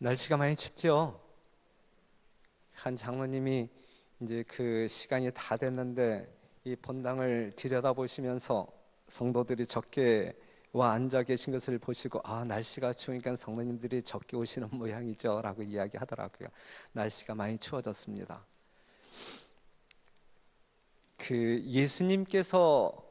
날씨가 많이 춥죠. 한 장로님이 이제 그 시간이 다 됐는데 이 본당을 들여다보시면서 성도들이 적게 와 앉아 계신 것을 보시고, 날씨가 추우니까 성도님들이 적게 오시는 모양이죠 라고 이야기하더라고요. 날씨가 많이 추워졌습니다. 그 예수님께서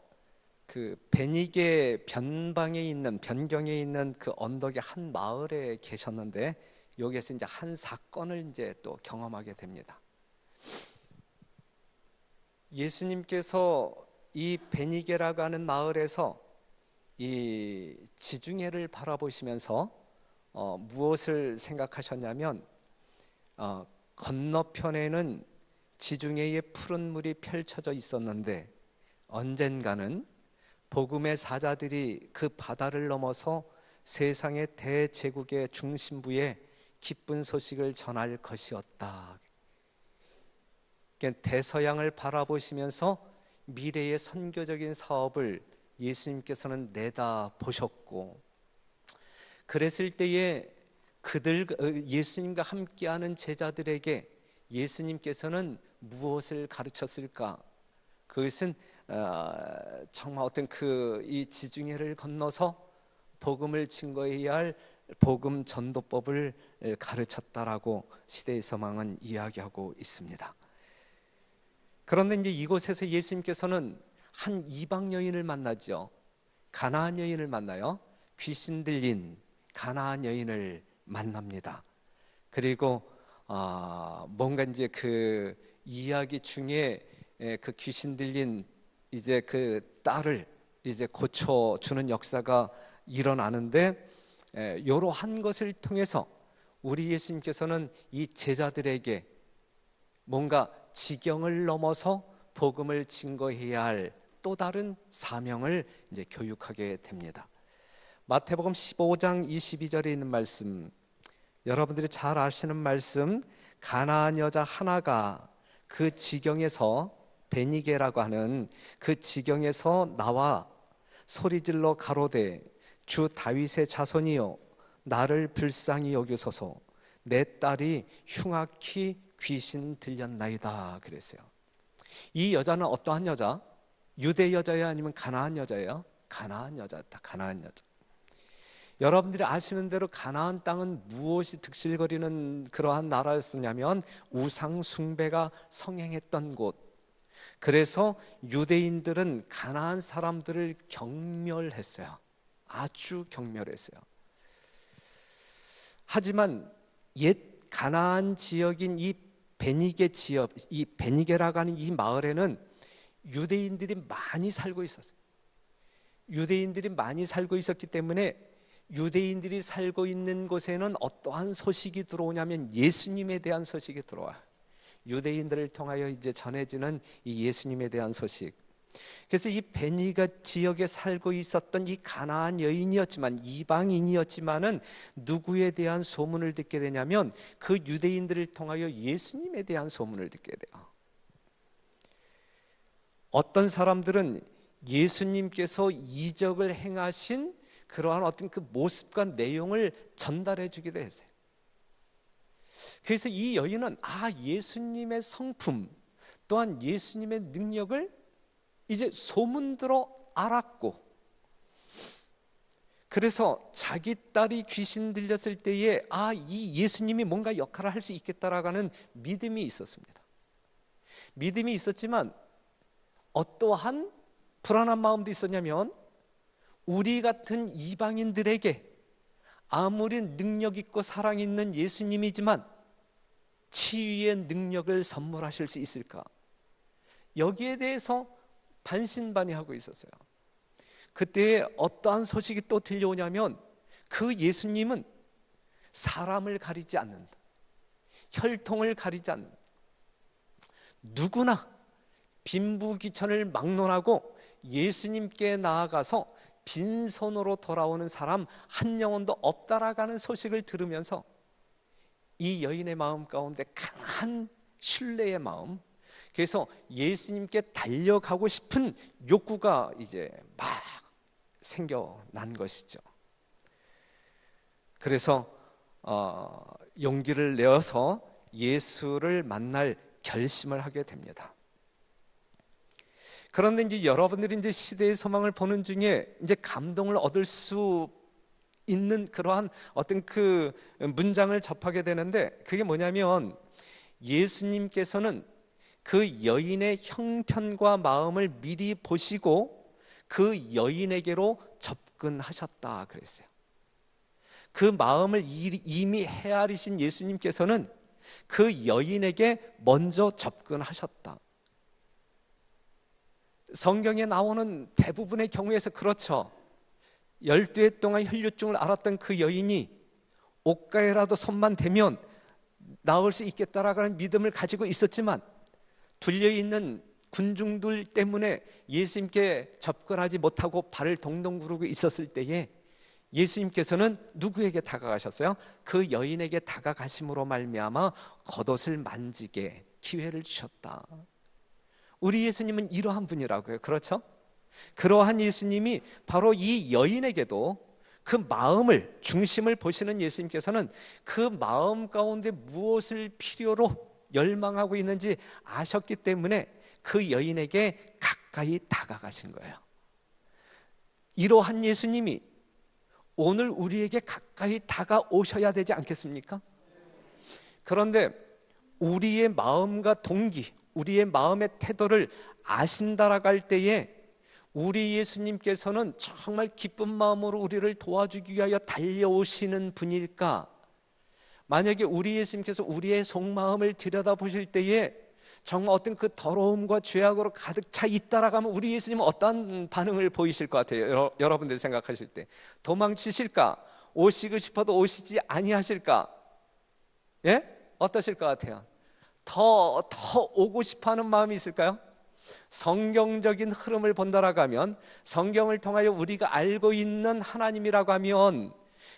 그 베니게 변경에 있는 그 언덕의 한 마을에 계셨는데, 여기에서 이제 한 사건을 이제 또 경험하게 됩니다. 예수님께서 이 베니게라고 하는 마을에서 이 지중해를 바라보시면서 무엇을 생각하셨냐면, 건너편에는 지중해의 푸른 물이 펼쳐져 있었는데 언젠가는 복음의 사자들이 그 바다를 넘어서 세상의 대제국의 중심부에 기쁜 소식을 전할 것이었다. 대서양을 바라보시면서 미래의 선교적인 사업을 예수님께서는 내다보셨고, 그랬을 때에 예수님과 함께하는 제자들에게 예수님께서는 무엇을 가르쳤을까? 그것은 정말 어떤 이 지중해를 건너서 복음을 증거해야 할 복음 전도법을 가르쳤다라고 시대의 서망은 이야기하고 있습니다. 그런데 이제 이곳에서 예수님께서는 한 이방 여인을 만나죠. 가나안 여인을 만나요. 귀신 들린 가나안 여인을 만납니다. 그리고 뭔가 이제 그 이야기 중에 그 귀신 들린 이제 그 딸을 이제 고쳐주는 역사가 일어나는데, 이러한 것을 통해서 우리 예수님께서는 이 제자들에게 뭔가 지경을 넘어서 복음을 증거해야 할 또 다른 사명을 이제 교육하게 됩니다. 마태복음 15장 22절에 있는 말씀, 여러분들이 잘 아시는 말씀, 가나안 여자 하나가 그 지경에서, 베니게라고 하는 그 지경에서 나와 소리질러 가로되 주 다윗의 자손이여 나를 불쌍히 여기소서, 내 딸이 흉악히 귀신 들렸나이다 그랬어요. 이 여자는 어떠한 여자? 유대 여자예요? 아니면 가나안 여자예요? 가나안 여자였다. 가나안 여자. 여러분들이 아시는 대로 가나안 땅은 무엇이 득실거리는 그러한 나라였었냐면 우상 숭배가 성행했던 곳. 그래서 유대인들은 가나안 사람들을 경멸했어요. 아주 경멸했어요. 하지만 옛 가나안 지역인 이 베니게 지역, 이 베니게라고 하는 이 마을에는 유대인들이 많이 살고 있었어요. 유대인들이 많이 살고 있었기 때문에 유대인들이 살고 있는 곳에는 어떠한 소식이 들어오냐면 예수님에 대한 소식이 들어와요. 유대인들을 통하여 이제 전해지는 이 예수님에 대한 소식. 그래서 이 베니가 지역에 살고 있었던 이 가나안 여인이었지만, 이방인이었지만은 누구에 대한 소문을 듣게 되냐면 그 유대인들을 통하여 예수님에 대한 소문을 듣게 돼요. 어떤 사람들은 예수님께서 이적을 행하신 그러한 어떤 그 모습과 내용을 전달해 주기도 했어요. 그래서 이 여인은 예수님의 성품 또한 예수님의 능력을 이제 소문들어 알았고, 그래서 자기 딸이 귀신 들렸을 때에 이 예수님이 뭔가 역할을 할 수 있겠다라고 하는 믿음이 있었습니다. 믿음이 있었지만 어떠한 불안한 마음도 있었냐면, 우리 같은 이방인들에게 아무리 능력 있고 사랑 있는 예수님이지만 치유의 능력을 선물하실 수 있을까? 여기에 대해서 반신반의하고 있었어요. 그때 어떠한 소식이 또 들려오냐면, 그 예수님은 사람을 가리지 않는다. 혈통을 가리지 않는다. 누구나 빈부귀천을 막론하고 예수님께 나아가서 빈손으로 돌아오는 사람 한 영혼도 없다라는 소식을 들으면서 이 여인의 마음 가운데 강한 신뢰의 마음, 그래서 예수님께 달려가고 싶은 욕구가 이제 막 생겨난 것이죠. 그래서 용기를 내어서 예수를 만날 결심을 하게 됩니다. 그런데 이제 여러분들이 이제 시대의 소망을 보는 중에 이제 감동을 얻을 수 있는 그러한 어떤 그 문장을 접하게 되는데, 그게 뭐냐면 예수님께서는 그 여인의 형편과 마음을 미리 보시고 그 여인에게로 접근하셨다 그랬어요. 그 마음을 이미 헤아리신 예수님께서는 그 여인에게 먼저 접근하셨다. 성경에 나오는 대부분의 경우에서 그렇죠. 12해 동안 혈류증을 앓았던 그 여인이 옷가에라도 손만 대면 나을 수 있겠다라는 믿음을 가지고 있었지만, 둘려있는 군중들 때문에 예수님께 접근하지 못하고 발을 동동 구르고 있었을 때에 예수님께서는 누구에게 다가가셨어요? 그 여인에게 다가가심으로 말미암아 겉옷을 만지게 기회를 주셨다. 우리 예수님은 이러한 분이라고요. 그렇죠? 그러한 예수님이 바로 이 여인에게도 그 마음을, 중심을 보시는 예수님께서는 그 마음 가운데 무엇을 필요로 열망하고 있는지 아셨기 때문에 그 여인에게 가까이 다가가신 거예요. 이러한 예수님이 오늘 우리에게 가까이 다가오셔야 되지 않겠습니까? 그런데 우리의 마음과 동기, 우리의 마음의 태도를 아신다라고 할 때에 우리 예수님께서는 정말 기쁜 마음으로 우리를 도와주기 위하여 달려오시는 분일까? 만약에 우리 예수님께서 우리의 속마음을 들여다보실 때에 정말 어떤 그 더러움과 죄악으로 가득 차 있다라고 하면 우리 예수님은 어떤 반응을 보이실 것 같아요? 여러분들이 생각하실 때 도망치실까? 오시고 싶어도 오시지 아니하실까? 예? 어떠실 것 같아요? 더 오고 싶어하는 마음이 있을까요? 성경적인 흐름을 본다라고 하면, 성경을 통하여 우리가 알고 있는 하나님이라고 하면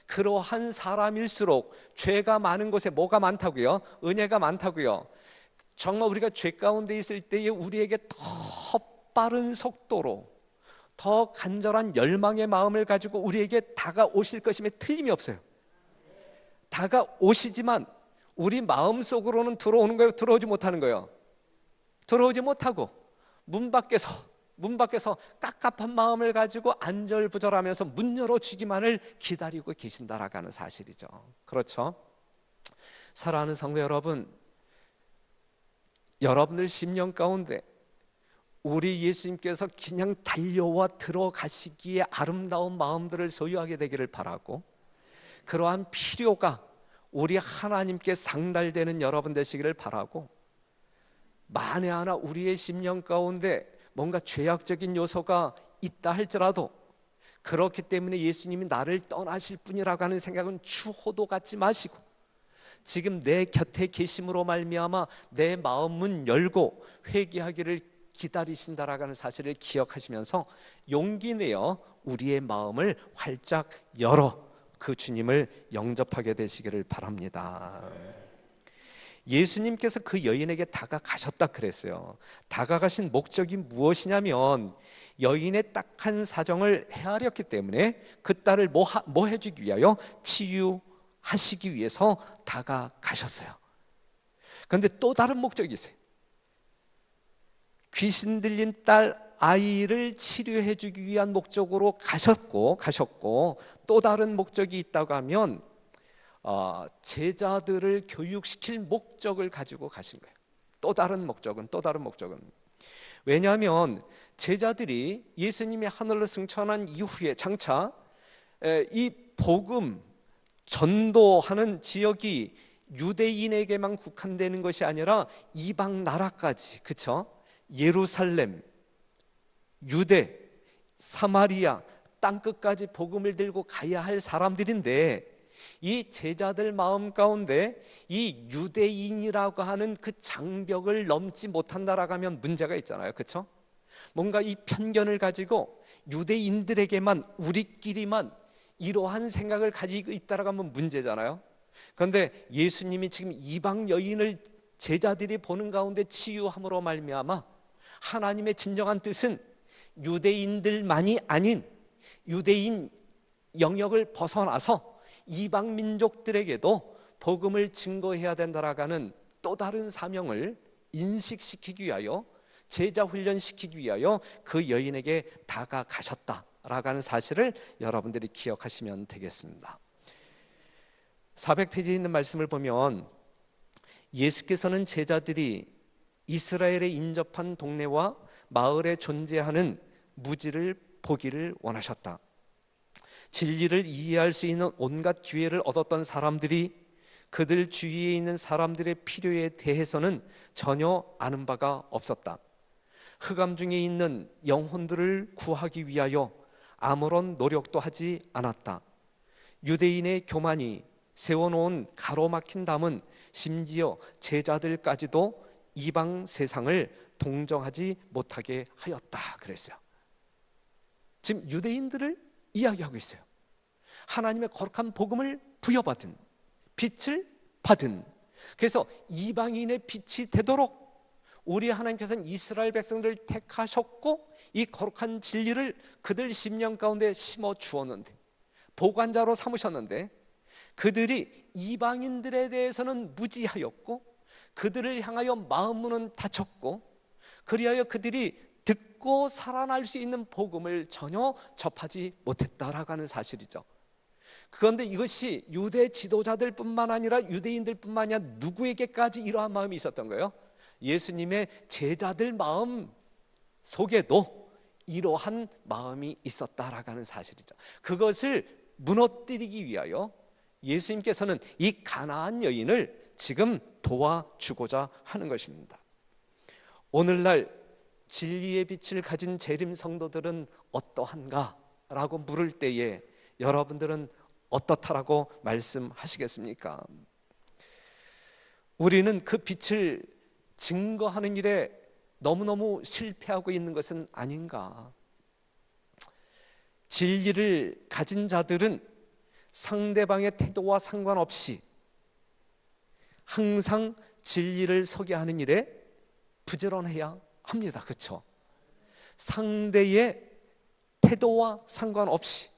그러한 사람일수록 죄가 많은 곳에 뭐가 많다고요? 은혜가 많다고요. 정말 우리가 죄 가운데 있을 때에 우리에게 더 빠른 속도로 더 간절한 열망의 마음을 가지고 우리에게 다가오실 것임에 틀림이 없어요. 다가오시지만 우리 마음속으로는 들어오는 거예요? 들어오지 못하는 거예요? 들어오지 못하고 문 밖에서 깝깝한 마음을 가지고 안절부절하면서 문 열어주기만을 기다리고 계신다라고 하는 사실이죠. 그렇죠? 사랑하는 성도 여러분, 여러분들 심령 가운데 우리 예수님께서 그냥 달려와 들어가시기에 아름다운 마음들을 소유하게 되기를 바라고, 그러한 필요가 우리 하나님께 상달되는 여러분 되시기를 바라고, 만에 하나 우리의 심령 가운데 뭔가 죄악적인 요소가 있다 할지라도 그렇기 때문에 예수님이 나를 떠나실 분이라고 하는 생각은 추호도 갖지 마시고, 지금 내 곁에 계심으로 말미암아 내 마음 문 열고 회개하기를 기다리신다라고 하는 사실을 기억하시면서 용기 내어 우리의 마음을 활짝 열어 그 주님을 영접하게 되시기를 바랍니다. 예수님께서 그 여인에게 다가가셨다 그랬어요. 다가가신 목적이 무엇이냐면 여인의 딱한 사정을 헤아렸기 때문에 그 딸을 뭐 해주기 위하여? 치유하시기 위해서 다가가셨어요. 그런데 또 다른 목적이 있어요. 귀신 들린 딸 아이를 치료해 주기 위한 목적으로 가셨고 또 다른 목적이 있다고 하면 제자들을 교육시킬 목적을 가지고 가신 거예요. 또 다른 목적은 왜냐하면 제자들이 예수님이 하늘로 승천한 이후에 장차 이 복음 전도하는 지역이 유대인에게만 국한되는 것이 아니라 이방 나라까지, 그렇죠? 예루살렘, 유대, 사마리아 땅끝까지 복음을 들고 가야 할 사람들인데, 이 제자들 마음 가운데 이 유대인이라고 하는 그 장벽을 넘지 못한다라고 하면 문제가 있잖아요. 그렇죠? 뭔가 이 편견을 가지고 유대인들에게만, 우리끼리만 이러한 생각을 가지고 있다라고 하면 문제잖아요. 그런데 예수님이 지금 이방 여인을 제자들이 보는 가운데 치유함으로 말미암아 하나님의 진정한 뜻은 유대인들만이 아닌 유대인 영역을 벗어나서 이방 민족들에게도 복음을 증거해야 된다라는 또 다른 사명을 인식시키기 위하여, 제자 훈련시키기 위하여 그 여인에게 다가가셨다라는 사실을 여러분들이 기억하시면 되겠습니다. 400페이지에 있는 말씀을 보면 예수께서는 제자들이 이스라엘에 인접한 동네와 마을에 존재하는 무지를 보기를 원하셨다. 진리를 이해할 수 있는 온갖 기회를 얻었던 사람들이 그들 주위에 있는 사람들의 필요에 대해서는 전혀 아는 바가 없었다. 흑암 중에 있는 영혼들을 구하기 위하여 아무런 노력도 하지 않았다. 유대인의 교만이 세워놓은 가로막힌 담은 심지어 제자들까지도 이방 세상을 동정하지 못하게 하였다 그랬어요. 지금 유대인들을 이야기하고 있어요. 하나님의 거룩한 복음을 부여받은, 빛을 받은, 그래서 이방인의 빛이 되도록 우리 하나님께서는 이스라엘 백성들을 택하셨고 이 거룩한 진리를 그들 심령 가운데 심어 주었는데, 보관자로 삼으셨는데, 그들이 이방인들에 대해서는 무지하였고 그들을 향하여 마음 문은 닫혔고, 그리하여 그들이 듣고 살아날 수 있는 복음을 전혀 접하지 못했다라고 하는 사실이죠. 그런데 이것이 유대 지도자들 뿐만 아니라 유대인들 뿐만 아니라 누구에게까지 이러한 마음이 있었던 거예요? 예수님의 제자들 마음 속에도 이러한 마음이 있었다라고 하는 사실이죠. 그것을 무너뜨리기 위하여 예수님께서는 이 가나안 여인을 지금 도와주고자 하는 것입니다. 오늘날 진리의 빛을 가진 재림 성도들은 어떠한가? 라고 물을 때에 여러분들은 어떻다라고 말씀하시겠습니까? 우리는 그 빛을 증거하는 일에 너무너무 실패하고 있는 것은 아닌가? 진리를 가진 자들은 상대방의 태도와 상관없이 항상 진리를 소개하는 일에 부지런해야 합니다. 그렇죠? 상대의 태도와 상관없이.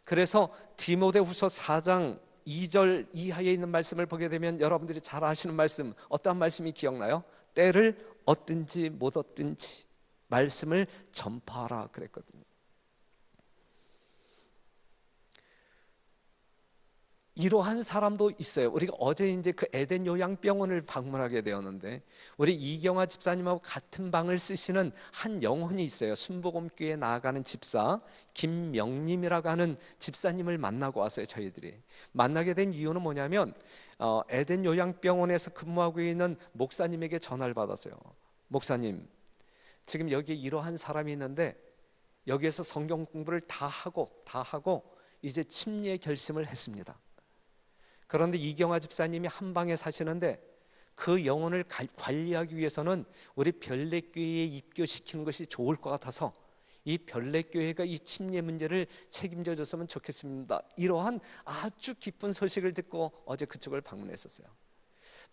그래서 디모데후서 4장 2절 이하에 있는 말씀을 보게 되면 여러분들이 잘 아시는 말씀, 어떤 말씀이 기억나요? 때를 얻든지 못 얻든지 말씀을 전파하라 그랬거든요. 이러한 사람도 있어요. 우리가 어제 이제 그 에덴 요양병원을 방문하게 되었는데 우리 이경화 집사님하고 같은 방을 쓰시는 한 영혼이 있어요. 순복음교회에 나아가는 집사 김명림이라고 하는 집사님을 만나고 왔어요. 저희들이 만나게 된 이유는 뭐냐면 에덴 요양병원에서 근무하고 있는 목사님에게 전화를 받았어요. 목사님, 지금 여기 이러한 사람이 있는데 여기에서 성경 공부를 다 하고 이제 침례 결심을 했습니다. 그런데 이경화 집사님이 한 방에 사시는데 그 영혼을 관리하기 위해서는 우리 별내교회에 입교시키는 것이 좋을 것 같아서 이 별내교회가 이 침례 문제를 책임져 줬으면 좋겠습니다. 이러한 아주 기쁜 소식을 듣고 어제 그쪽을 방문했었어요.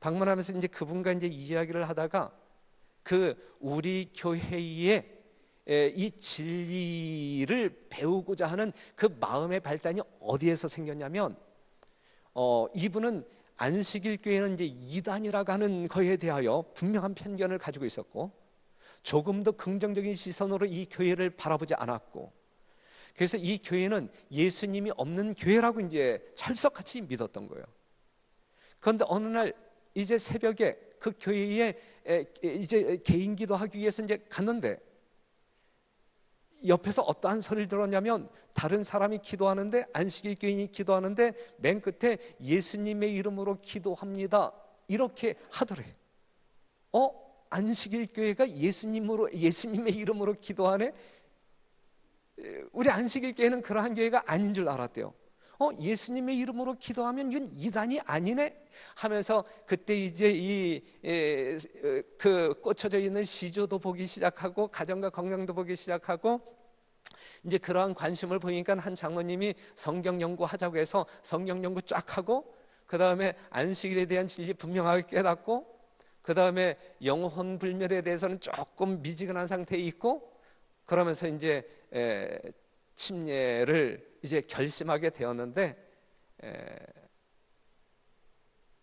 방문하면서 이제 그분과 이제 이야기를 하다가 그 우리 교회에 이 진리를 배우고자 하는 그 마음의 발단이 어디에서 생겼냐면 이분은 안식일 교회는 이제 이단이라고 하는 거에 대하여 분명한 편견을 가지고 있었고 조금 더 긍정적인 시선으로 이 교회를 바라보지 않았고 그래서 이 교회는 예수님이 없는 교회라고 이제 찰떡같이 믿었던 거예요. 그런데 어느 날 이제 새벽에 그 교회에 이제 개인 기도하기 위해서 이제 갔는데 옆에서 어떠한 소리를 들었냐면 다른 사람이 기도하는데 안식일 교인이 기도하는데 맨 끝에 예수님의 이름으로 기도합니다 이렇게 하더래요. 안식일 교회가 예수님의 이름으로 기도하네? 우리 안식일 교회는 그러한 교회가 아닌 줄 알았대요. 예수님의 이름으로 기도하면 이건 이단이 아니네 하면서 그때 이제 그 꽂혀져 있는 시조도 보기 시작하고 가정과 건강도 보기 시작하고 이제 그러한 관심을 보이니까 한 장로님이 성경 연구하자고 해서 성경 연구 쫙 하고 그 다음에 안식일에 대한 진리 분명하게 깨닫고 그 다음에 영혼 불멸에 대해서는 조금 미지근한 상태에 있고 그러면서 이제 침례를 이제 결심하게 되었는데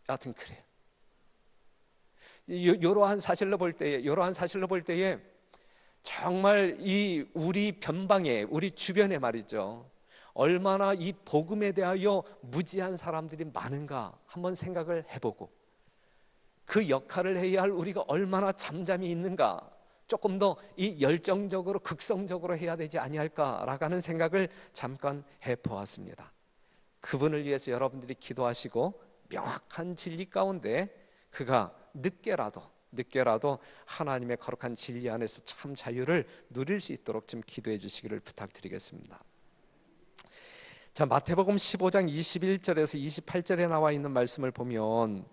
여하튼 그래요. 이러한 사실로 볼 때에 정말 이 우리 변방에, 우리 주변에 말이죠, 얼마나 이 복음에 대하여 무지한 사람들이 많은가 한번 생각을 해보고, 그 역할을 해야 할 우리가 얼마나 잠잠히 있는가, 조금 더 이 열정적으로 극성적으로 해야 되지 아니할까라고 하는 생각을 잠깐 해보았습니다. 그분을 위해서 여러분들이 기도하시고 명확한 진리 가운데 그가 늦게라도 하나님의 거룩한 진리 안에서 참 자유를 누릴 수 있도록 좀 기도해 주시기를 부탁드리겠습니다. 자, 마태복음 15장 21절에서 28절에 나와 있는 말씀을 보면,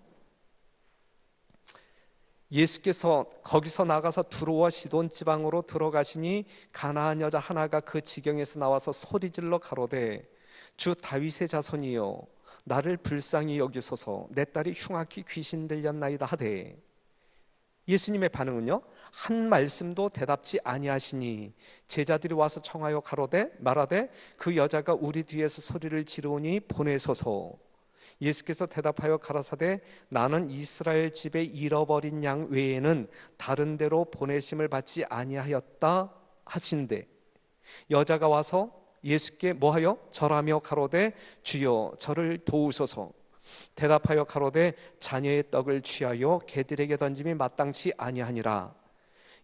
예수께서 거기서 나가서 두로와 시돈 지방으로 들어가시니 가나안 여자 하나가 그 지경에서 나와서 소리질러 가로되 주 다윗의 자손이여 나를 불쌍히 여기소서, 내 딸이 흉악히 귀신 들렸나이다 하되, 예수님의 반응은요, 한 말씀도 대답지 아니하시니 제자들이 와서 청하여 가로되 말하되 그 여자가 우리 뒤에서 소리를 지르오니 보내소서. 예수께서 대답하여 가라사대 나는 이스라엘 집에 잃어버린 양 외에는 다른 데로 보내심을 받지 아니하였다 하신대, 여자가 와서 예수께 뭐하여 절하며 가로되 주여 저를 도우소서. 대답하여 가로되 자녀의 떡을 취하여 개들에게 던짐이 마땅치 아니하니라.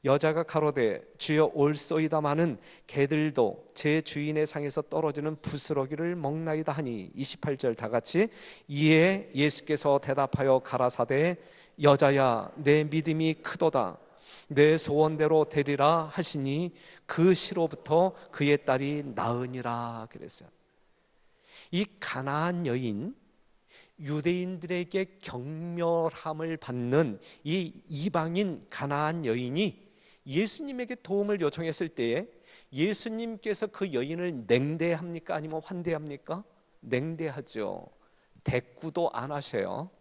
여자가 가로되 주여 올소이다마는 개들도 제 주인의 상에서 떨어지는 부스러기를 먹나이다 하니, 28절 다 같이, 이에 예수께서 대답하여 가라사대 여자야 내 믿음이 크도다, 내 소원대로 되리라 하시니 그 시로부터 그의 딸이 나으니라 그랬어요. 이 가나안 여인, 유대인들에게 경멸함을 받는 이 이방인 가나안 여인이 예수님에게 도움을 요청했을 때에 예수님께서 그 여인을 냉대합니까? 아니면 환대합니까? 냉대하죠. 대꾸도 안 하셔요.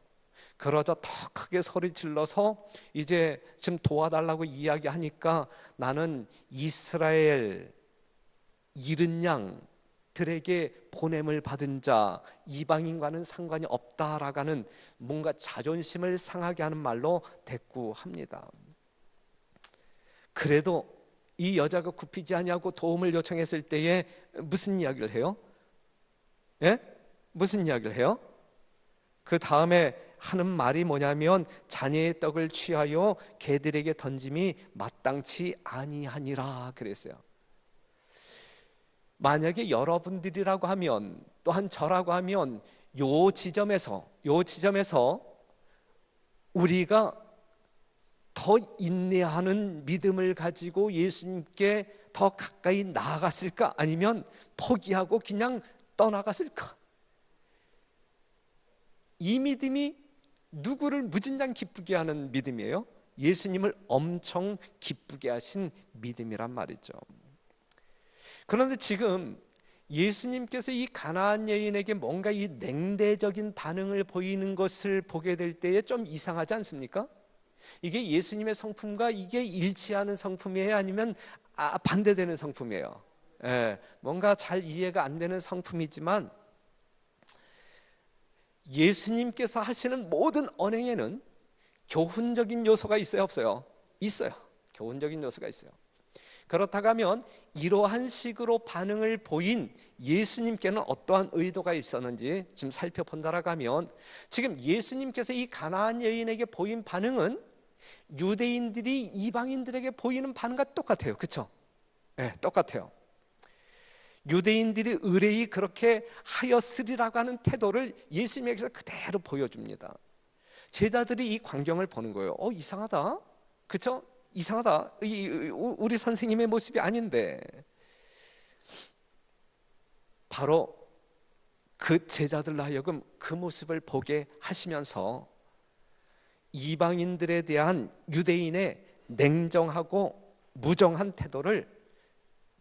그러자 더 크게 소리 질러서 이제 좀 도와달라고 이야기하니까 나는 이스라엘 잃은 양들에게 보냄을 받은 자, 이방인과는 상관이 없다라고 하는 뭔가 자존심을 상하게 하는 말로 대꾸합니다. 그래도 이 여자가 굽히지 아니하고 도움을 요청했을 때에 무슨 이야기를 해요? 예? 무슨 이야기를 해요? 그 다음에 하는 말이 뭐냐면 자녀의 떡을 취하여 개들에게 던짐이 마땅치 아니하니라 그랬어요. 만약에 여러분들이라고 하면, 또한 저라고 하면 요 지점에서 우리가 더 인내하는 믿음을 가지고 예수님께 더 가까이 나아갔을까? 아니면 포기하고 그냥 떠나갔을까? 이 믿음이 누구를 무진장 기쁘게 하는 믿음이에요? 예수님을 엄청 기쁘게 하신 믿음이란 말이죠. 그런데 지금 예수님께서 이 가나안 여인에게 뭔가 이 냉대적인 반응을 보이는 것을 보게 될 때에 좀 이상하지 않습니까? 이게 예수님의 성품과 이게 일치하는 성품이에요? 아니면 반대되는 성품이에요? 뭔가 잘 이해가 안 되는 성품이지만, 예수님께서 하시는 모든 언행에는 교훈적인 요소가 있어요, 없어요? 있어요. 교훈적인 요소가 있어요. 그렇다고 하면 이러한 식으로 반응을 보인 예수님께는 어떠한 의도가 있었는지 좀 살펴본다라고 하면, 지금 예수님께서 이 가나안 여인에게 보인 반응은 유대인들이 이방인들에게 보이는 반응과 똑같아요. 그렇죠? 네, 똑같아요. 유대인들이 의뢰이 그렇게 하였으리라고 하는 태도를 예수님에게서 그대로 보여줍니다. 제자들이 이 광경을 보는 거예요. 이상하다. 그렇죠? 이상하다. 우리 선생님의 모습이 아닌데. 바로 그 제자들로 하여금 그 모습을 보게 하시면서 이방인들에 대한 유대인의 냉정하고 무정한 태도를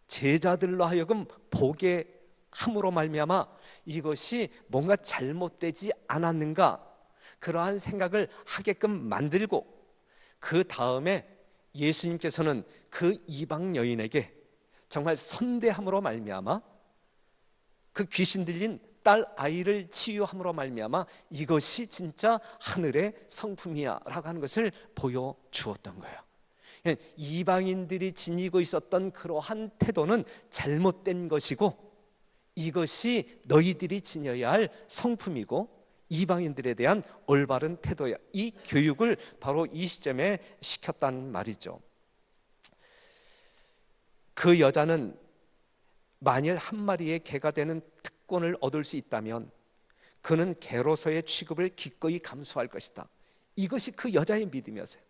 제자들로 하여금 보게 함으로 말미암아 이것이 뭔가 잘못되지 않았는가, 그러한 생각을 하게끔 만들고, 그 다음에 예수님께서는 그 이방 여인에게 정말 선대함으로 말미암아 그 귀신 들린 딸 아이를 치유함으로 말미암아 이것이 진짜 하늘의 성품이야라고 하는 것을 보여주었던 거예요. 이방인들이 지니고 있었던 그러한 태도는 잘못된 것이고 이것이 너희들이 지녀야 할 성품이고 이방인들에 대한 올바른 태도야. 이 교육을 바로 이 시점에 시켰단 말이죠. 그 여자는 만일 한 마리의 개가 되는 특권을 얻을 수 있다면 그는 개로서의 취급을 기꺼이 감수할 것이다. 이것이 그 여자의 믿음이었어요.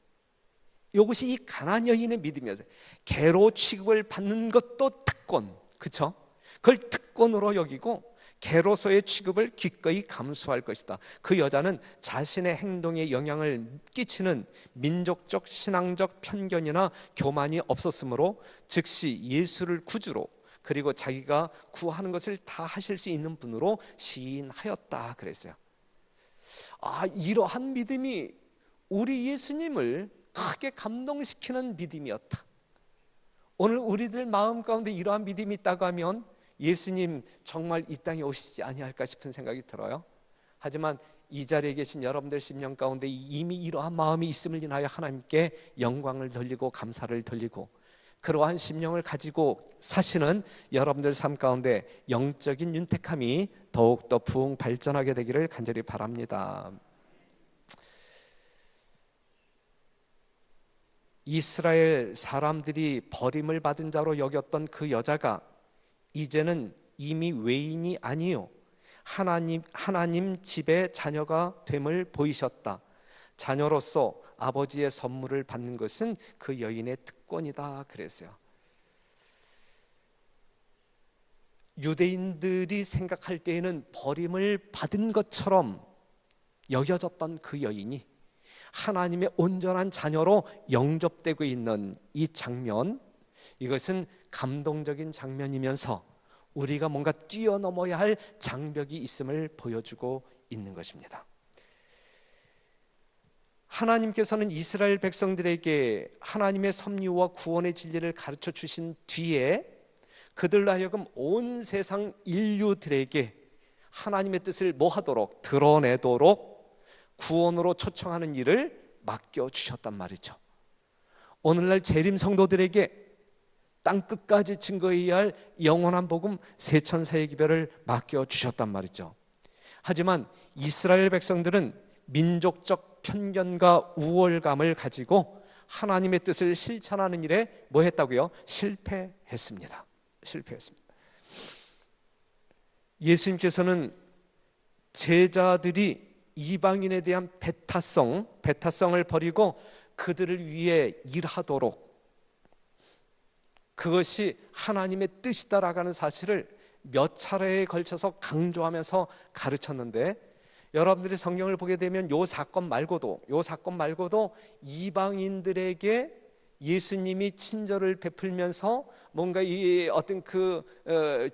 이것이 이 가나안 여인의 믿음이었어요. 개로 취급을 받는 것도 특권, 그렇죠? 그걸 특권으로 여기고 개로서의 취급을 기꺼이 감수할 것이다. 그 여자는 자신의 행동에 영향을 끼치는 민족적, 신앙적 편견이나 교만이 없었으므로 즉시 예수를 구주로 그리고 자기가 구하는 것을 다 하실 수 있는 분으로 시인하였다 그랬어요. 이러한 믿음이 우리 예수님을 크게 감동시키는 믿음이었다. 오늘 우리들 마음 가운데 이러한 믿음이 있다고 하면 예수님 정말 이 땅에 오시지 아니할까 싶은 생각이 들어요. 하지만 이 자리에 계신 여러분들 심령 가운데 이미 이러한 마음이 있음을 인하여 하나님께 영광을 돌리고 감사를 돌리고 그러한 심령을 가지고 사시는 여러분들 삶 가운데 영적인 윤택함이 더욱더 부흥 발전하게 되기를 간절히 바랍니다. 이스라엘 사람들이 버림을 받은 자로 여겼던 그 여자가 이제는 이미 외인이 아니요 하나님 집의 자녀가 됨을 보이셨다. 자녀로서 아버지의 선물을 받는 것은 그 여인의 특권이다 그랬어요. 유대인들이 생각할 때에는 버림을 받은 것처럼 여겨졌던 그 여인이 하나님의 온전한 자녀로 영접되고 있는 이 장면, 이것은 감동적인 장면이면서 우리가 뭔가 뛰어넘어야 할 장벽이 있음을 보여주고 있는 것입니다. 하나님께서는 이스라엘 백성들에게 하나님의 섭리와 구원의 진리를 가르쳐 주신 뒤에 그들로 하여금 온 세상 인류들에게 하나님의 뜻을 뭐하도록 드러내도록 구원으로 초청하는 일을 맡겨주셨단 말이죠. 오늘날 재림 성도들에게 땅끝까지 증거해야 할 영원한 복음 세천사의 기별을 맡겨주셨단 말이죠. 하지만 이스라엘 백성들은 민족적 편견과 우월감을 가지고 하나님의 뜻을 실천하는 일에 뭐 했다고요? 실패했습니다. 예수님께서는 제자들이 이방인에 대한 배타성을 버리고 그들을 위해 일하도록, 그것이 하나님의 뜻이다라고 하는 사실을 몇 차례에 걸쳐서 강조하면서 가르쳤는데, 여러분들이 성경을 보게 되면 요 사건 말고도 이방인들에게 예수님이 친절을 베풀면서 뭔가 이 어떤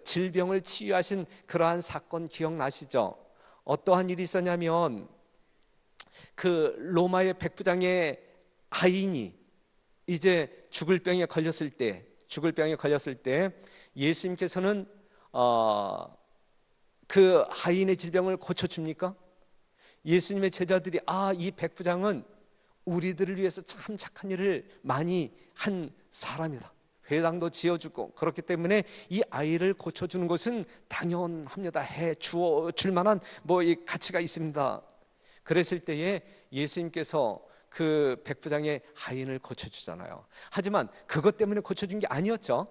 질병을 치유하신 그러한 사건 기억나시죠? 어떠한 일이 있었냐면 그 로마의 백부장의 하인이 이제 죽을 병에 걸렸을 때 예수님께서는 그 하인의 질병을 고쳐줍니까? 예수님의 제자들이 이 백부장은 우리들을 위해서 참 착한 일을 많이 한 사람이다, 회당도 지어주고 그렇기 때문에 이 아이를 고쳐주는 것은 당연합니다, 해 줄 만한 이 가치가 있습니다. 그랬을 때에 예수님께서 그 백부장의 하인을 고쳐주잖아요. 하지만 그것 때문에 고쳐준 게 아니었죠.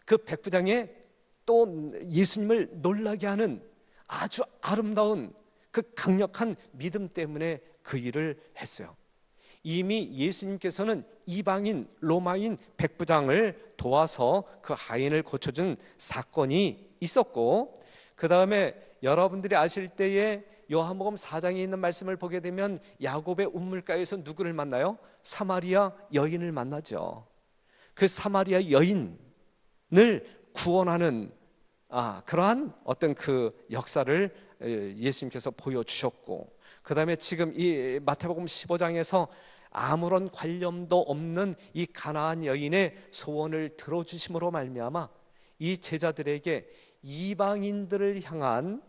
그 백부장의 또 예수님을 놀라게 하는 아주 아름다운 그 강력한 믿음 때문에 그 일을 했어요. 이미 예수님께서는 이방인 로마인 백부장을 도와서 그 하인을 고쳐준 사건이 있었고, 그 다음에 여러분들이 아실 때에 요한복음 4장에 있는 말씀을 보게 되면 야곱의 우물가에서 누구를 만나요? 사마리아 여인을 만나죠. 그 사마리아 여인을 구원하는 그러한 어떤 그 역사를 예수님께서 보여주셨고, 그 다음에 지금 이 마태복음 15장에서 아무런 관련도 없는 이 가나안 여인의 소원을 들어주심으로 말미암아 이 제자들에게 이방인들을 향한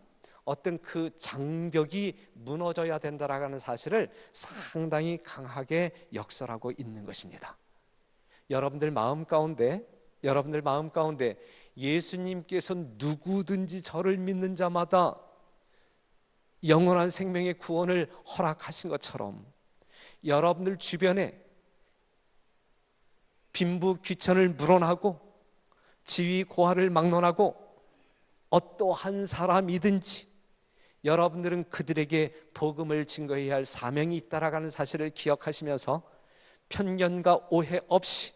어떤 그 장벽이 무너져야 된다라는 사실을 상당히 강하게 역설하고 있는 것입니다. 여러분들 마음 가운데 예수님께서 누구든지 저를 믿는 자마다 영원한 생명의 구원을 허락하신 것처럼 여러분들 주변에 빈부 귀천을 물어나고 지위 고하를 막론하고 어떠한 사람이든지 여러분들은 그들에게 복음을 증거해야 할 사명이 있다라는 사실을 기억하시면서 편견과 오해 없이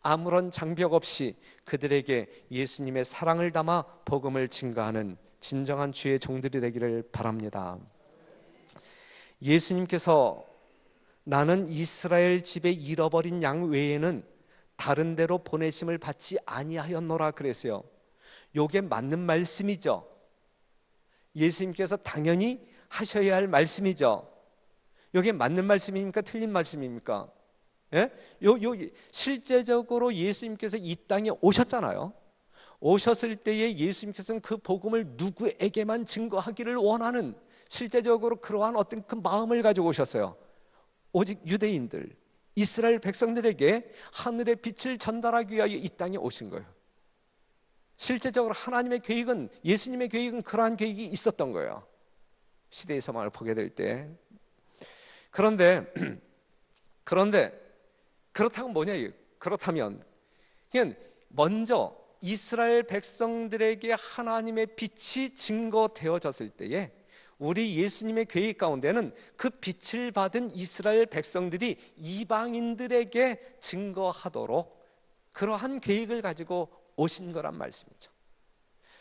아무런 장벽 없이 그들에게 예수님의 사랑을 담아 복음을 증거하는 진정한 주의 종들이 되기를 바랍니다. 예수님께서 나는 이스라엘 집에 잃어버린 양 외에는 다른 데로 보내심을 받지 아니하였노라 그랬어요. 요게 맞는 말씀이죠. 예수님께서 당연히 하셔야 할 말씀이죠. 요게 맞는 말씀입니까? 틀린 말씀입니까? 예? 실제적으로 예수님께서 이 땅에 오셨잖아요. 오셨을 때에 예수님께서는 그 복음을 누구에게만 증거하기를 원하는 실제적으로 그러한 어떤 그 마음을 가지고 오셨어요. 오직 유대인들, 이스라엘 백성들에게 하늘의 빛을 전달하기 위하여 이 땅에 오신 거예요. 실제적으로 하나님의 계획은, 예수님의 계획은 그러한 계획이 있었던 거예요. 시대의 소망을 보게 될 때. 그런데 그렇다면 뭐냐? 그렇다면 그냥 먼저 이스라엘 백성들에게 하나님의 빛이 증거되어졌을 때에 우리 예수님의 계획 가운데는 그 빛을 받은 이스라엘 백성들이 이방인들에게 증거하도록 그러한 계획을 가지고 오신 거란 말씀이죠.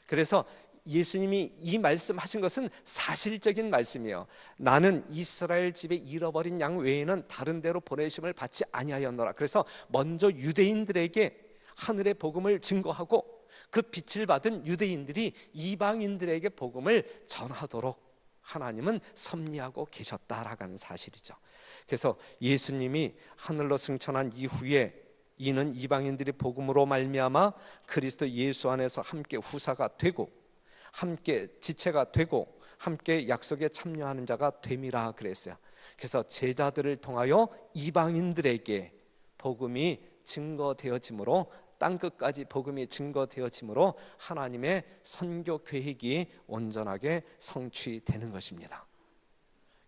그래서 예수님이 이 말씀하신 것은 사실적인 말씀이에요. 나는 이스라엘 집에 잃어버린 양 외에는 다른 데로 보내심을 받지 아니하였노라. 그래서 먼저 유대인들에게 하늘의 복음을 증거하고 그 빛을 받은 유대인들이 이방인들에게 복음을 전하도록 하나님은 섭리하고 계셨다라는 사실이죠. 그래서 예수님이 하늘로 승천한 이후에 이는 이방인들이 복음으로 말미암아 그리스도 예수 안에서 함께 후사가 되고 함께 지체가 되고 함께 약속에 참여하는 자가 됨이라 그랬어요. 그래서 제자들을 통하여 이방인들에게 복음이 증거되어짐으로, 땅끝까지 복음이 증거되어짐으로 하나님의 선교 계획이 온전하게 성취되는 것입니다.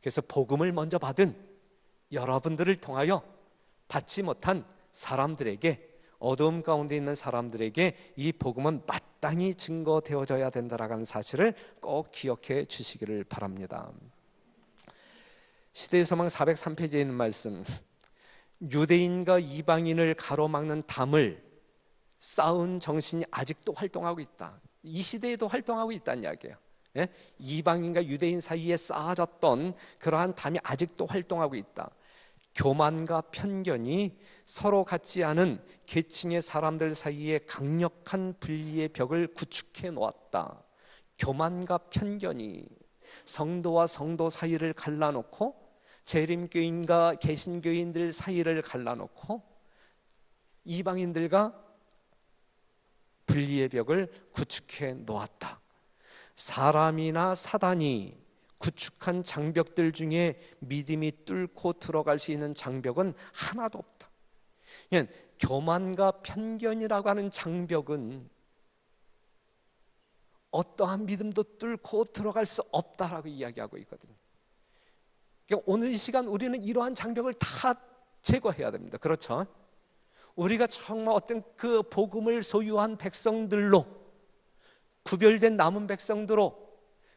그래서 복음을 먼저 받은 여러분들을 통하여 받지 못한 사람들에게, 어두움 가운데 있는 사람들에게 이 복음은 마땅히 증거되어져야 된다라는 사실을 꼭 기억해 주시기를 바랍니다. 시대의 소망 403페이지에 있는 말씀, 유대인과 이방인을 가로막는 담을 쌓은 정신이 아직도 활동하고 있다. 이 시대에도 활동하고 있다는 이야기예요. 예? 이방인과 유대인 사이에 쌓아졌던 그러한 담이 아직도 활동하고 있다. 교만과 편견이 서로 같지 않은 계층의 사람들 사이에 강력한 분리의 벽을 구축해 놓았다. 교만과 편견이 성도와 성도 사이를 갈라놓고 재림교인과 개신교인들 사이를 갈라놓고 이방인들과 분리의 벽을 구축해 놓았다. 사람이나 사단이 구축한 장벽들 중에 믿음이 뚫고 들어갈 수 있는 장벽은 하나도 없다. 교만과 편견이라고 하는 장벽은 어떠한 믿음도 뚫고 들어갈 수 없다라고 이야기하고 있거든요. 그러니까 오늘 이 시간 우리는 이러한 장벽을 다 제거해야 됩니다. 그렇죠? 우리가 정말 어떤 그 복음을 소유한 백성들로, 구별된 남은 백성들로,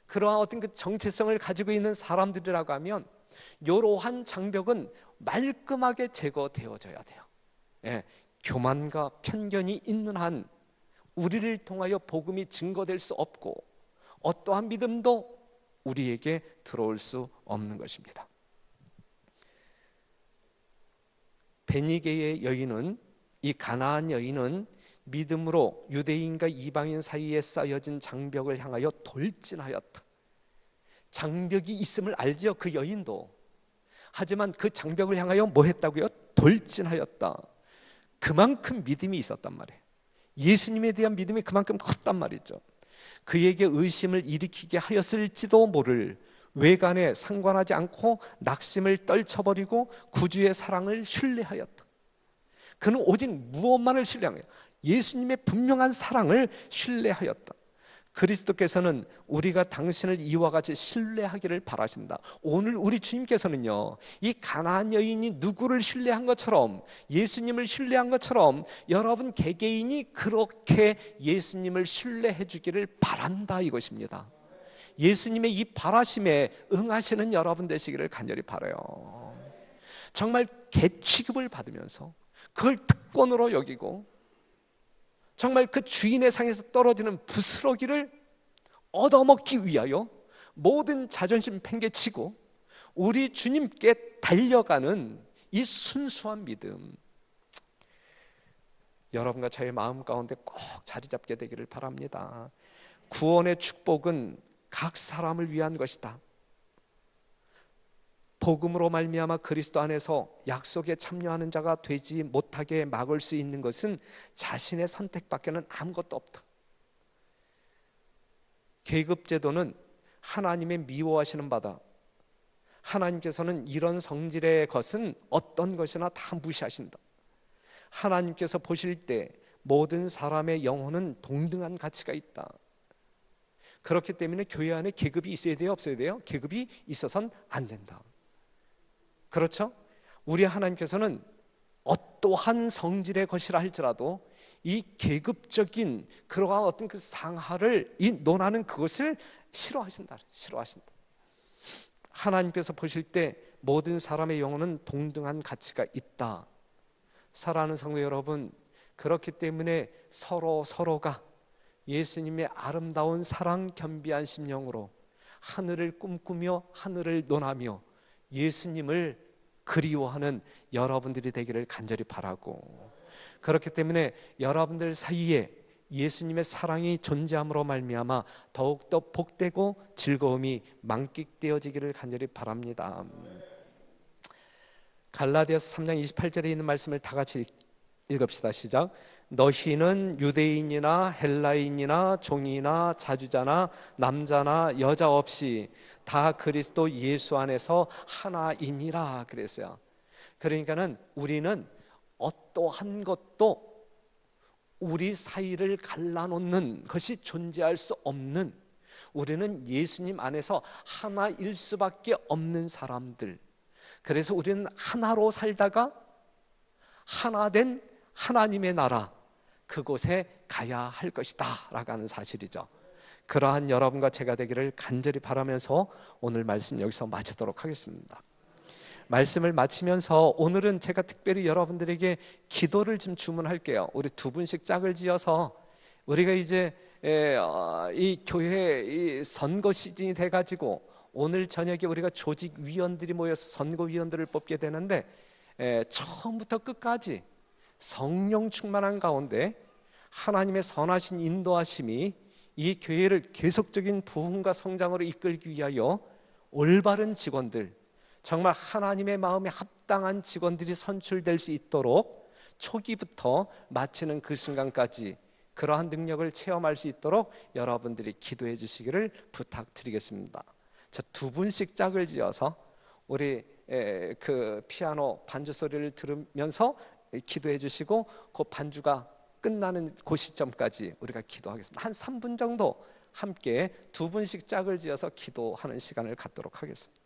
그러한 어떤 그 정체성을 가지고 있는 사람들이라고 하면 이러한 장벽은 말끔하게 제거되어져야 돼요. 예, 교만과 편견이 있는 한 우리를 통하여 복음이 증거될 수 없고 어떠한 믿음도 우리에게 들어올 수 없는 것입니다. 베니게의 여인은, 이 가나안 여인은 믿음으로 유대인과 이방인 사이에 쌓여진 장벽을 향하여 돌진하였다. 장벽이 있음을 알죠, 그 여인도. 하지만 그 장벽을 향하여 뭐 했다고요? 돌진하였다. 그만큼 믿음이 있었단 말이에요. 예수님에 대한 믿음이 그만큼 컸단 말이죠. 그에게 의심을 일으키게 하였을지도 모를 외관에 상관하지 않고 낙심을 떨쳐버리고 구주의 사랑을 신뢰하였다. 그는 오직 무엇만을 신뢰한 거예요? 예수님의 분명한 사랑을 신뢰하였다. 그리스도께서는 우리가 당신을 이와 같이 신뢰하기를 바라신다. 오늘 우리 주님께서는요, 이 가나안 여인이 누구를 신뢰한 것처럼, 예수님을 신뢰한 것처럼 여러분 개개인이 그렇게 예수님을 신뢰해 주기를 바란다, 이것입니다. 예수님의 이 바라심에 응하시는 여러분 되시기를 간절히 바라요. 정말 개취급을 받으면서 그걸 특권으로 여기고 정말 그 주인의 상에서 떨어지는 부스러기를 얻어먹기 위하여 모든 자존심 팽개치고 우리 주님께 달려가는 이 순수한 믿음, 여러분과 저의 마음 가운데 꼭 자리 잡게 되기를 바랍니다. 구원의 축복은 각 사람을 위한 것이다. 복음으로 말미암아 그리스도 안에서 약속에 참여하는 자가 되지 못하게 막을 수 있는 것은 자신의 선택밖에는 아무것도 없다. 계급제도는 하나님의 미워하시는 바다. 하나님께서는 이런 성질의 것은 어떤 것이나 다 무시하신다. 하나님께서 보실 때 모든 사람의 영혼은 동등한 가치가 있다. 그렇기 때문에 교회 안에 계급이 있어야 돼요, 없어야 돼요? 계급이 있어서는 안 된다. 그렇죠? 우리 하나님께서는 어떠한 성질의 것이라 할지라도 이 계급적인 그러한 어떤 그 상하를 이 논하는 그것을 싫어하신다. 하나님께서 보실 때 모든 사람의 영혼은 동등한 가치가 있다. 사랑하는 성도 여러분, 그렇기 때문에 서로가 예수님의 아름다운 사랑 겸비한 심령으로 하늘을 꿈꾸며 하늘을 논하며 예수님을 그리워하는 여러분들이 되기를 간절히 바라고, 그렇기 때문에 여러분들 사이에 예수님의 사랑이 존재함으로 말미암아 더욱더 복되고 즐거움이 만끽되어지기를 간절히 바랍니다. 갈라디아서 3장 28절에 있는 말씀을 다 같이 읽읍시다. 시작. 너희는 유대인이나 헬라인이나 종이나 자주자나 남자나 여자 없이 다 그리스도 예수 안에서 하나이니라 그랬어요. 그러니까는 우리는 어떠한 것도 우리 사이를 갈라놓는 것이 존재할 수 없는, 우리는 예수님 안에서 하나일 수밖에 없는 사람들. 그래서 우리는 하나로 살다가 하나된 하나님의 나라, 그곳에 가야 할 것이다 라고 하는 사실이죠. 그러한 여러분과 제가 되기를 간절히 바라면서 오늘 말씀 여기서 마치도록 하겠습니다. 말씀을 마치면서 오늘은 제가 특별히 여러분들에게 기도를 좀 주문할게요. 우리 두 분씩 짝을 지어서 우리가 이제 이 교회 이 선거 시즌이 돼가지고 오늘 저녁에 우리가 조직위원들이 모여서 선거위원들을 뽑게 되는데, 처음부터 끝까지 성령 충만한 가운데 하나님의 선하신 인도하심이 이 교회를 계속적인 부흥과 성장으로 이끌기 위하여 올바른 직원들, 정말 하나님의 마음에 합당한 직원들이 선출될 수 있도록 초기부터 마치는 그 순간까지 그러한 능력을 체험할 수 있도록 여러분들이 기도해 주시기를 부탁드리겠습니다. 자, 두 분씩 짝을 지어서 우리 그 피아노 반주 소리를 들으면서 기도해 주시고 그 반주가 끝나는 그 시점까지 우리가 기도하겠습니다. 한 3분 정도 함께 두 분씩 짝을 지어서 기도하는 시간을 갖도록 하겠습니다.